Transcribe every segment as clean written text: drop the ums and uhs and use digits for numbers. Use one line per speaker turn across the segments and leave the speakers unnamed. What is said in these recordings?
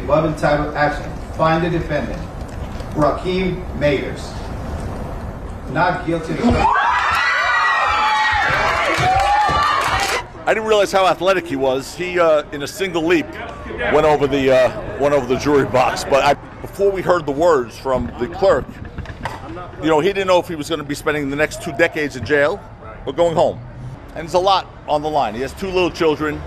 above entitled action, find the defendant, Rakeem Mayers, not guilty of
I didn't realize how athletic he was. He, in a single leap, went over the jury box. But before we heard the words from the clerk, he didn't know if he was going to be spending the next 2 decades in jail or going home. And there's a lot on the line. He has 2 little children.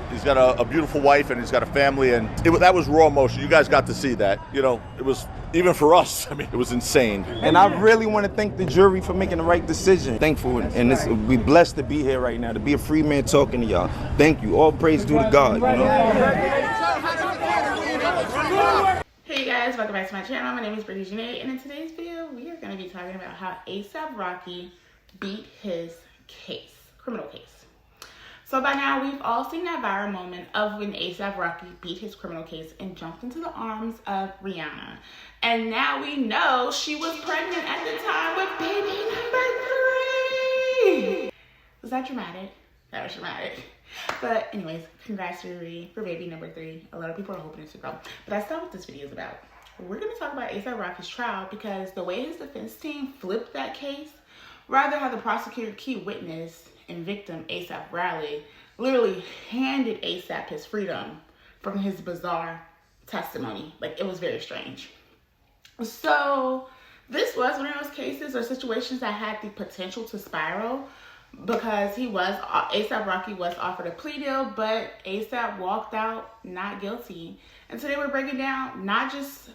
He's got a beautiful wife, and he's got a family. And that was raw emotion. You guys got to see that. It was, even for us, it was insane.
And I really want to thank the jury for making the right decision. Thankful, and we blessed to be here right now, to be a free man talking to y'all. Thank you. All praise due to God,
Hey guys, welcome back to my channel. My name is Brittany Janae, and in today's video, we are going to be talking about how A$AP Rocky beat his criminal case. So by now, we've all seen that viral moment of when A$AP Rocky beat his criminal case and jumped into the arms of Rihanna. And now we know she was pregnant at the time with baby number 3. Was that dramatic? That was dramatic. But anyways, congrats to Riri for baby number 3. A lot of people are hoping it's a girl. But that's not what this video is about. We're going to talk about A$AP Rocky's trial because the way his defense team flipped that case, rather how the prosecutor, key witness, and victim A$AP Riley literally handed A$AP his freedom from his bizarre testimony. Like, it was very strange. So this was one of those cases or situations that had the potential to spiral because A$AP Rocky was offered a plea deal, but A$AP walked out not guilty. And today we're breaking down not just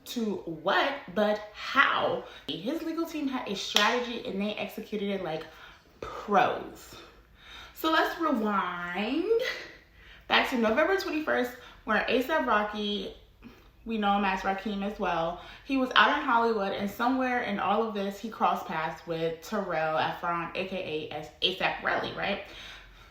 to what, but how. His legal team had a strategy and they executed it like pros. So let's rewind back to November 21st, where A$AP Rocky, we know him as Rakeem as well, he was out in Hollywood, and somewhere in all of this, he crossed paths with Terrell Efron, aka as A$AP Rocky, right?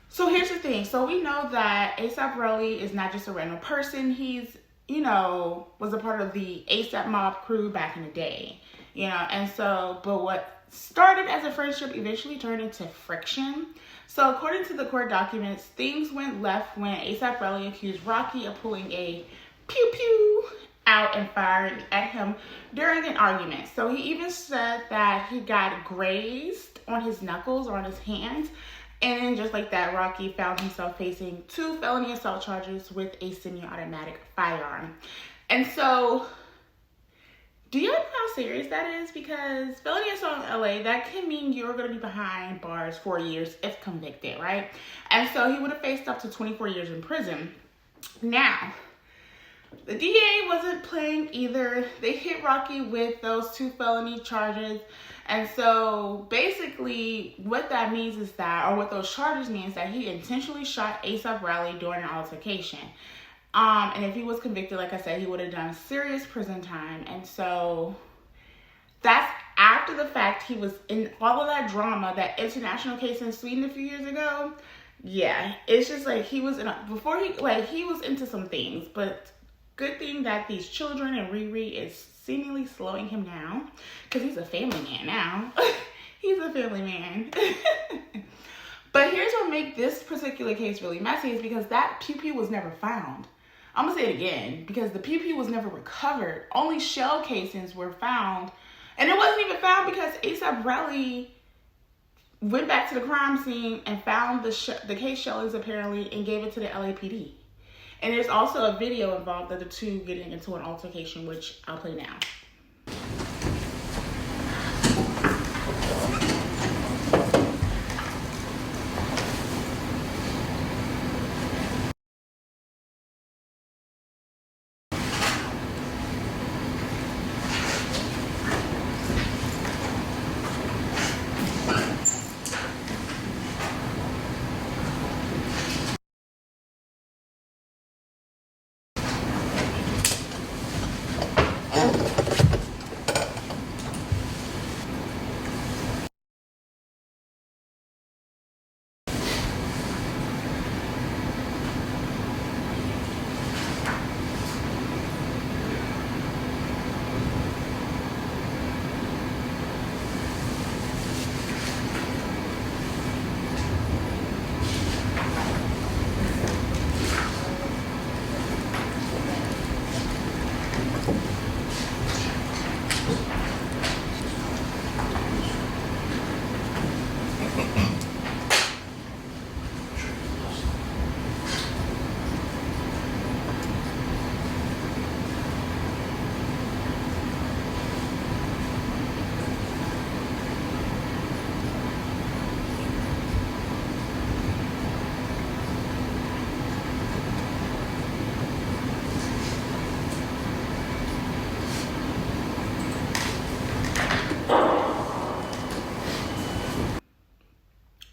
So here's the thing. So we know that A$AP Rocky is not just a random person. He's, was a part of the A$AP mob crew back in the day, and so, but what started as a friendship eventually turned into friction. So according to the court documents, things went left when A$AP Rocky accused Rocky of pulling a pew-pew out and firing at him during an argument. So he even said that he got grazed on his knuckles or on his hands. And then just like that, Rocky found himself facing 2 felony assault charges with a semi-automatic firearm. And so, do you know how serious that is? Because felony assault in LA, that can mean you're going to be behind bars 4 years if convicted, right? And so he would have faced up to 24 years in prison. Now, the DA wasn't playing either. They hit Rocky with those 2 felony charges. And so basically what that means is that, or what those charges means, that he intentionally shot A$AP Rocky during an altercation. And if he was convicted, like I said, he would have done serious prison time. And so that's after the fact he was in all of that drama, that international case in Sweden a few years ago. Yeah, it's just like he was he was into some things, but good thing that these children and Riri is seemingly slowing him down because he's a family man now. He's a family man. But here's what makes this particular case really messy is because that pew-pew was never found. I'm going to say it again, because the pew-pew was never recovered. Only shell casings were found. And it wasn't even found because A$AP Rocky went back to the crime scene and found the case shellings apparently and gave it to the LAPD. And there's also a video involved of the 2 getting into an altercation, which I'll play now.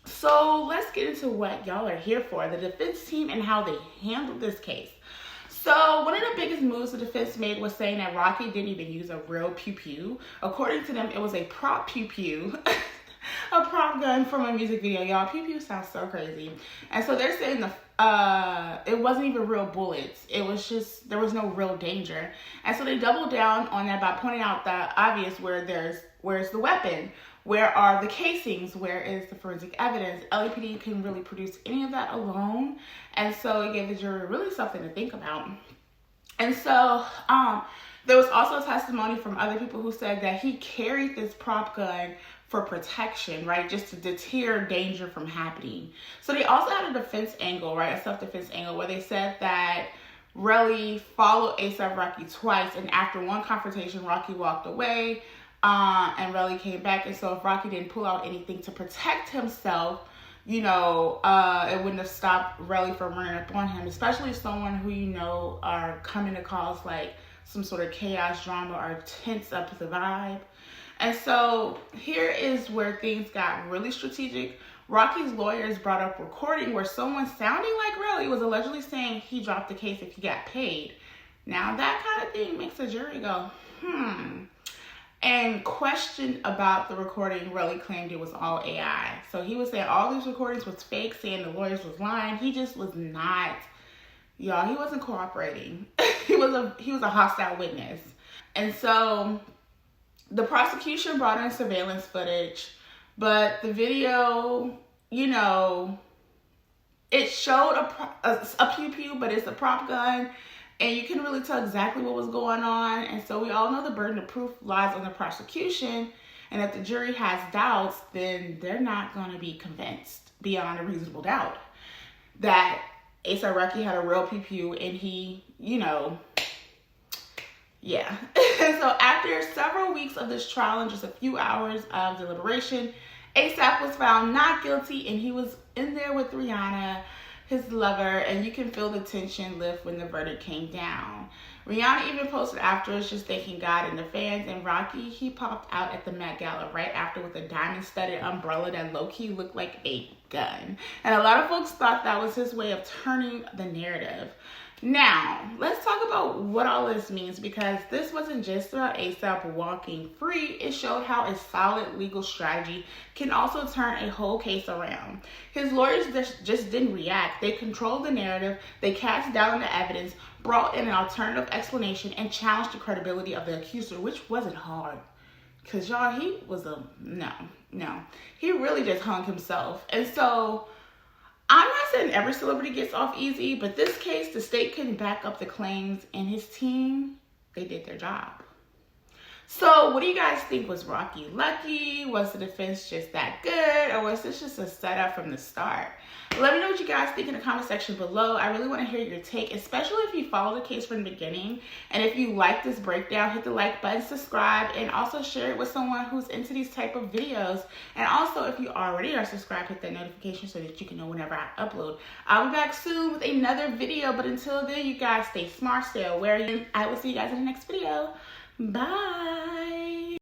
So let's get into what y'all are here for, the defense team and how they handled this case. So one of the biggest moves the defense made was saying that Rocky didn't even use a real pew-pew. According to them, it was a prop pew-pew, a prop gun from a music video. Y'all, pew-pew sounds so crazy. And so they're saying it wasn't even real bullets. It was just, there was no real danger. And so they doubled down on that by pointing out the obvious, where's the weapon? Where are the casings? Where is the forensic evidence? LAPD couldn't really produce any of that alone. And so it gave the jury really something to think about. And so there was also testimony from other people who said that he carried this prop gun for protection, right? Just to deter danger from happening. So they also had a defense angle, right? A self-defense angle where they said that Relly followed A$AP Rocky twice. And after one confrontation, Rocky walked away. And Relly came back, and so if Rocky didn't pull out anything to protect himself, you know, it wouldn't have stopped Relly from running up on him, especially someone who, you know, are coming to cause like some sort of chaos, drama, or tense up the vibe. And so here is where things got really strategic. Rocky's lawyers brought up recording where someone sounding like Relly was allegedly saying he dropped the case if he got paid. Now that kind of thing makes a jury go, And question about the recording, Relly claimed it was all AI. So he was saying all these recordings was fake, saying the lawyers was lying. He just was not, y'all, he wasn't cooperating. he was a hostile witness. And so the prosecution brought in surveillance footage, but the video, you know, it showed a pew-pew, but it's a prop gun. And you can really tell exactly what was going on. And so we all know the burden of proof lies on the prosecution. And if the jury has doubts, then they're not going to be convinced beyond a reasonable doubt that A$AP Rocky had a real pew-pew and he, you know, yeah. And so after several weeks of this trial and just a few hours of deliberation, A$AP was found not guilty, and he was in there with Rihanna, his lover, and you can feel the tension lift when the verdict came down. Rihanna even posted afterwards just thanking God and the fans, and Rocky, he popped out at the Met Gala right after with a diamond-studded umbrella that low-key looked like a gun. And a lot of folks thought that was his way of turning the narrative. Now, let's talk about what all this means, because this wasn't just about A$AP walking free. It showed how a solid legal strategy can also turn a whole case around. His lawyers just didn't react. They controlled the narrative, they cast doubt on the evidence, brought in an alternative explanation, and challenged the credibility of the accuser, which wasn't hard. Because, y'all, he was no. He really just hung himself. And so I'm not saying every celebrity gets off easy, but this case, the state couldn't back up the claims, and his team, they did their job. So what do you guys think? Was Rocky lucky? Was the defense just that good? Or was this just a setup from the start? Let me know what you guys think in the comment section below. I really want to hear your take, especially if you follow the case from the beginning. And if you like this breakdown, hit the like button, subscribe, and also share it with someone who's into these type of videos. And also, if you already are subscribed, hit that notification so that you can know whenever I upload. I'll be back soon with another video, but until then, you guys stay smart, stay aware, and I will see you guys in the next video. Bye.